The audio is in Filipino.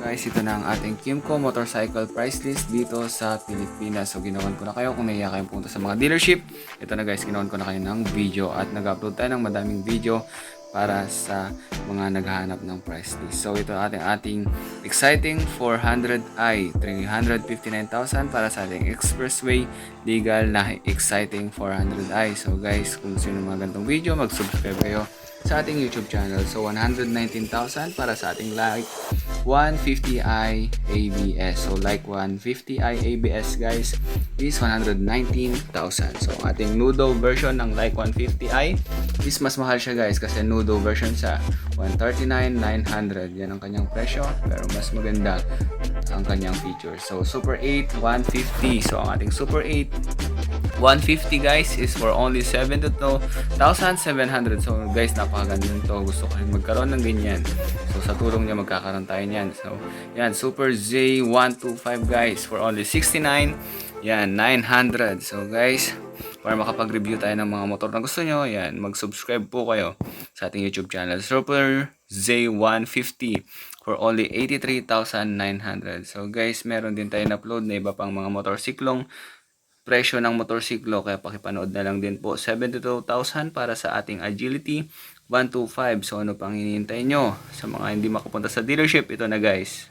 Guys, ito na ang ating Kimco motorcycle price list dito sa Pilipinas. So, ginawan ko na kayo kung naiya kayong punta sa mga dealership. Ito na guys, ginawan ko na kayo ng video at nag-upload tayo ng madaming video para sa mga naghahanap ng price list. So, ito ating exciting 400i, 359,000 para sa ating expressway legal na exciting 400i. So, guys, kung sino mga ganitong video, mag-subscribe kayo sa ating YouTube channel. So, 119,000 para sa ating like 150i ABS. So, like 150i ABS guys is 119,000. So, ating Nudo version ng like 150i is mas mahal siya guys kasi Nudo version sa 139,900. Yan ang kanyang presyo pero mas maganda ang kanyang features. So, Super 8 150. So, ang ating Super 8 150 guys is for only 72,700. So guys, napakaganda nito. Gusto ko rin magkaroon ng ganyan. So sa tulong niya magkakaroon tayo niyan. So yan, Super Z125 guys for only 69. Yan, 900. So guys, para makapag-review tayo ng mga motor na gusto nyo, yan, mag-subscribe po kayo sa ating YouTube channel. Super Z150 for only 83,900. So guys, meron din tayo na-upload na iba pang mga motorsiklong presyo ng motorsiklo, kaya pakipanood na lang din po. 72,000 para sa ating Agility 125. So ano pang hinihintay nyo? Sa mga hindi makapunta sa dealership, ito na guys.